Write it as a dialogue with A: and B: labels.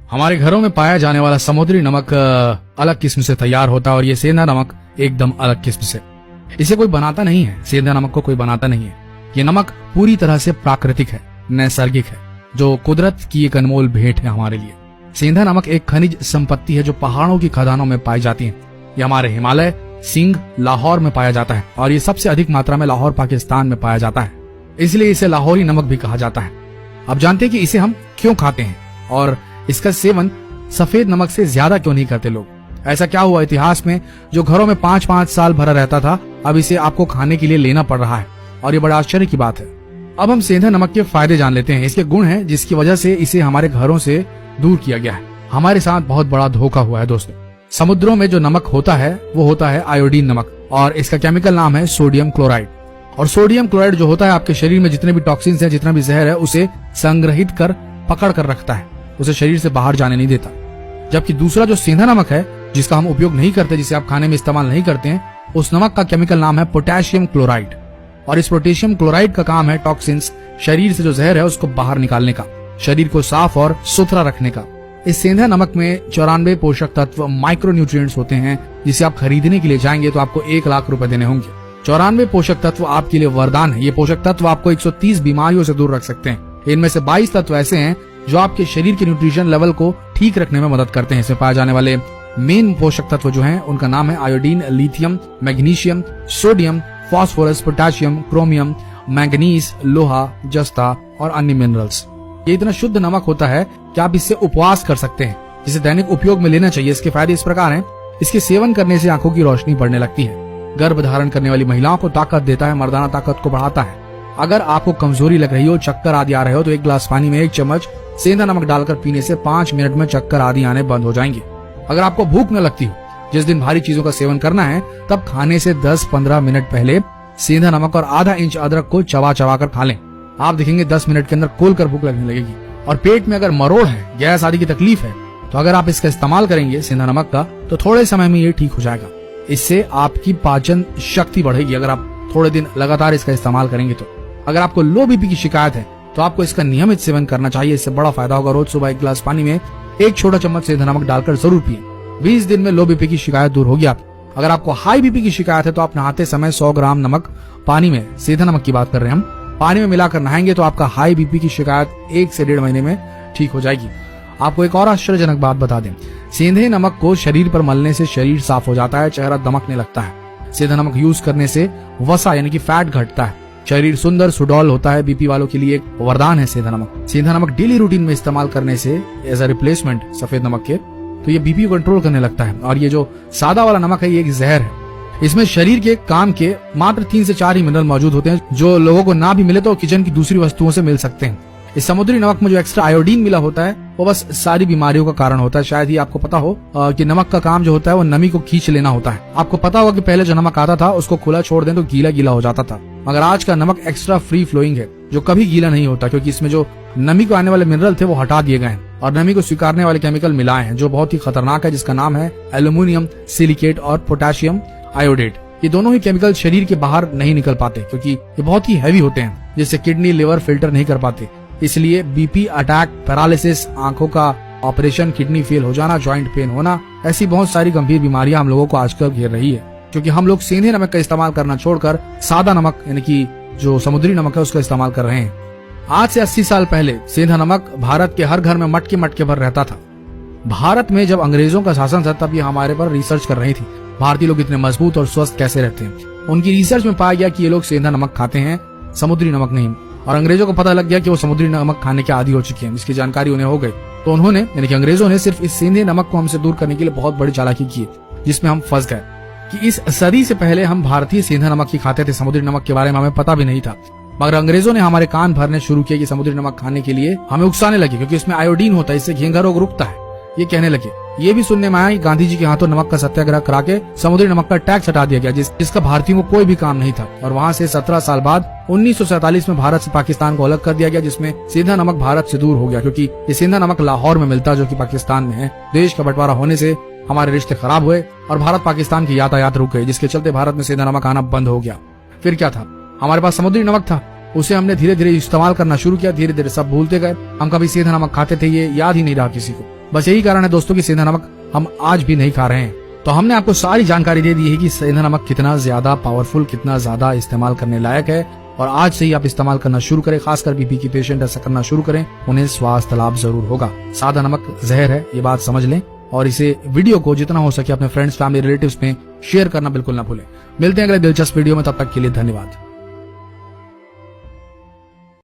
A: हमारे घरों में पाया जाने वाला समुद्री नमक अलग किस्म से तैयार होता है और ये सेंधा नमक एकदम अलग किस्म से। इसे कोई बनाता नहीं है, सेंधा नमक को कोई बनाता नहीं है। ये नमक पूरी तरह से प्राकृतिक है, नैसर्गिक है, जो कुदरत की एक अनमोल भेंट है हमारे लिए। सेंधा नमक एक खनिज संपत्ति है जो पहाड़ों की खदानों में पाई जाती है। ये हमारे हिमालय, सिंध, लाहौर में पाया जाता है और ये सबसे अधिक मात्रा में लाहौर पाकिस्तान में पाया जाता है, इसलिए इसे लाहौरी नमक भी कहा जाता है। अब जानते हैं कि इसे हम क्यों खाते हैं और इसका सेवन सफेद नमक से ज्यादा क्यों नहीं करते लोग। ऐसा क्या हुआ इतिहास में जो घरों में 5-5 साल भरा रहता था, अब इसे आपको खाने के लिए लेना पड़ रहा है और ये बड़ा आश्चर्य की बात है। अब हम सेंधा नमक के फायदे जान लेते हैं। इसके गुण हैं जिसकी वजह से इसे हमारे घरों से दूर किया गया है। हमारे साथ बहुत बड़ा धोखा हुआ है दोस्तों। समुद्रों में जो नमक होता है वो होता है आयोडीन नमक और इसका केमिकल नाम है सोडियम क्लोराइड। और सोडियम क्लोराइड जो होता है आपके शरीर में जितने भी टॉक्सिन्स हैं, जितना भी जहर है, उसे संग्रहित कर पकड़ कर रखता है, उसे शरीर से बाहर जाने नहीं देता। जबकि दूसरा जो सेंधा नमक है जिसका हम उपयोग नहीं करते, जिसे आप खाने में इस्तेमाल नहीं करते हैं, उस नमक का केमिकल नाम है पोटेशियम क्लोराइड। और इस पोटेशियम क्लोराइड का काम है टॉक्सिन्स, शरीर से जो जहर है उसको बाहर निकालने का, शरीर को साफ और सुथरा रखने का। इस सेंधा नमक में 94 पोषक तत्व, माइक्रो न्यूट्रिएंट्स होते हैं, जिसे आप खरीदने के लिए जाएंगे तो आपको 1 लाख रुपए देने होंगे। 94 पोषक तत्व आपके लिए वरदान है। ये पोषक तत्व आपको 130 बीमारियों से दूर रख सकते हैं। इनमें से 22 तत्व ऐसे हैं जो आपके शरीर के न्यूट्रिशन लेवल को ठीक रखने में मदद करते हैं। इसमें पाए जाने वाले मेन पोषक तत्व जो हैं उनका नाम है iodine, lithium, magnesium, sodium, phosphorus, potassium, chromium, manganese, लोहा, जस्ता और अन्य मिनरल्स। ये इतना शुद्ध नमक होता है कि आप इससे उपवास कर सकते हैं, जिसे दैनिक उपयोग में लेना चाहिए। इसके फायदे इस प्रकार हैं। इसके सेवन करने से आंखों की रोशनी बढ़ने लगती है, गर्भ धारण करने वाली महिलाओं को ताकत देता है, मर्दाना ताकत को बढ़ाता है। अगर आपको कमजोरी लग रही हो, चक्कर आदि आ रहे हो, तो 1 गिलास पानी में 1 चम्मच सेंधा नमक डालकर पीने से 5 मिनट में चक्कर आदि आने बंद हो जाएंगे। अगर आपको भूख न लगती हो, जिस दिन भारी चीजों का सेवन करना है, तब खाने से 10-15 मिनट पहले सेंधा नमक और आधा इंच अदरक को चबा चबा कर खा लें। आप देखेंगे 10 मिनट के अंदर खोलकर भूख लगने लगेगी। और पेट में अगर मरोड़ है, गैस आदि की तकलीफ है, तो अगर आप इसका इस्तेमाल करेंगे सेंधा नमक का, तो थोड़े समय में ये ठीक हो जाएगा। इससे आपकी पाचन शक्ति बढ़ेगी अगर आप थोड़े दिन लगातार इसका इस्तेमाल करेंगे तो। अगर आपको लो बीपी की शिकायत है तो आपको इसका नियमित सेवन करना चाहिए। इससे बड़ा फायदा होगा। रोज सुबह 1 गिलास पानी में 1 छोटा चम्मच सेंधा नमक डालकर जरूर पिए। 20 दिन में लो बीपी की शिकायत दूर होगी आप। अगर आपको हाई बीपी की शिकायत है तो आप नहाते समय 100 ग्राम नमक पानी में, सेंधा नमक की बात कर रहे हैं हम, पानी में मिलाकर नहाएंगे तो आपका हाई बीपी की शिकायत 1 से 1.5 महीने में ठीक हो जाएगी। आपको एक और आश्चर्यजनक बात बता दें, सेंधे नमक को शरीर पर मलने से शरीर साफ हो जाता है, चेहरा दमकने लगता है। सेंधा नमक यूज करने से वसा यानी कि फैट घटता है, शरीर सुंदर सुडौल होता है। बीपी वालों के लिए एक वरदान है सेंधा नमक। सेंधा नमक डेली रूटीन में इस्तेमाल करने से एज अ रिप्लेसमेंट सफेद नमक के, तो ये बीपी को कंट्रोल करने लगता है। और ये जो सादा वाला नमक है ये एक जहर है। इसमें शरीर के काम के मात्र 3 से 4 ही मिनरल मौजूद होते हैं, जो लोगों को ना भी मिले तो किचन की दूसरी वस्तुओं से मिल सकते हैं। इस समुद्री नमक में जो एक्स्ट्रा आयोडीन मिला होता है वो बस सारी बीमारियों का कारण होता है। शायद ही आपको पता हो कि नमक का काम जो होता है वो नमी को खींच लेना होता है। आपको पता होगा कि पहले जो नमक आता था उसको खुला छोड़ दें तो गीला गीला हो जाता था, मगर आज का नमक एक्स्ट्रा फ्री फ्लोइंग है जो कभी गीला नहीं होता, क्योंकि इसमें जो नमी को आने वाले मिनरल थे वो हटा दिए गए हैं और नमी को स्वीकारने वाले केमिकल मिलाए हैं जो बहुत ही खतरनाक है, जिसका नाम है एल्यूमिनियम सिलिकेट और पोटेशियम आयोडेट। ये दोनों ही केमिकल शरीर के बाहर नहीं निकल पाते क्योंकि ये बहुत ही हैवी होते हैं, जिससे किडनी लिवर फिल्टर नहीं कर पाते। इसलिए बीपी, अटैक, पैरालिसिस, आंखों का ऑपरेशन, किडनी फेल हो जाना, जॉइंट पेन होना, ऐसी बहुत सारी गंभीर बीमारियां हम लोगों को आजकल घेर रही है, क्योंकि हम लोग सेंधे नमक का इस्तेमाल करना छोड़कर सादा नमक यानी कि जो समुद्री नमक है उसका इस्तेमाल कर रहे हैं। आज से 80 साल पहले सेंधा नमक भारत के हर घर में मटके मटके भर रहता था। भारत में जब अंग्रेजों का शासन था तब ये हमारे पर रिसर्च कर रही थी, भारतीय लोग इतने मजबूत और स्वस्थ कैसे रहते हैं। उनकी रिसर्च में पाया गया कि ये लोग सेंधा नमक खाते हैं, समुद्री नमक नहीं। और अंग्रेजों को पता लग गया कि वो समुद्री नमक खाने के आदी हो चुके हैं, इसकी जानकारी उन्हें हो गई। तो उन्होंने यानी कि अंग्रेजों ने सिर्फ इस सेंधे नमक को हमसे दूर करने के लिए बहुत बड़ी चालाकी की, जिसमें हम फंस गए कि इस सदी से पहले हम भारतीय सेंधा नमक ही खाते थे, समुद्री नमक के बारे में हमें पता भी नहीं था। मगर अंग्रेजों ने हमारे कान भरने शुरू किए कि समुद्री नमक खाने के लिए हमें उकसाने लगे, क्योंकि इसमें आयोडीन होता है, इससे घेंघा रोग रुकता है। ये कहने लगे। ये भी सुनने में आया कि गांधी जी के हाथों नमक का सत्याग्रह करा के समुद्री नमक का टैक्स हटा दिया गया, जिसका भारतीयों को कोई भी काम नहीं था। और वहां से 17 साल बाद 1947 में भारत से पाकिस्तान को अलग कर दिया गया, जिसमें सेंधा नमक भारत से दूर हो गया, क्योंकि ये सेंधा नमक लाहौर में मिलता जो कि पाकिस्तान में है। देश का बंटवारा होने से हमारे रिश्ते खराब हुए और भारत पाकिस्तान की यातायात रुक गई, जिसके चलते भारत में सेंधा नमक आना बंद हो गया। फिर क्या था, हमारे पास समुद्री नमक था, उसे हमने धीरे धीरे इस्तेमाल करना शुरू किया। धीरे धीरे सब भूलते गए, हम कभी सेंधा नमक खाते थे ये याद ही नहीं रहा किसी को। बस यही कारण है दोस्तों कि सेंधा नमक हम आज भी नहीं खा रहे हैं। तो हमने आपको सारी जानकारी दे दी है कि सेंधा नमक कितना ज्यादा पावरफुल, कितना ज्यादा इस्तेमाल करने लायक है, और आज से ही आप इस्तेमाल करना शुरू करें। खासकर बीपी की पेशेंट ऐसा करना शुरू करें, उन्हें स्वास्थ्य लाभ जरूर होगा। सादा नमक जहर है, ये बात समझ लें, और इसे वीडियो को जितना हो सके अपने फ्रेंड्स, फैमिली, रिलेटिव्स में शेयर करना बिल्कुल ना भूलें। मिलते हैं अगले दिलचस्प वीडियो में, तब तक के लिए धन्यवाद।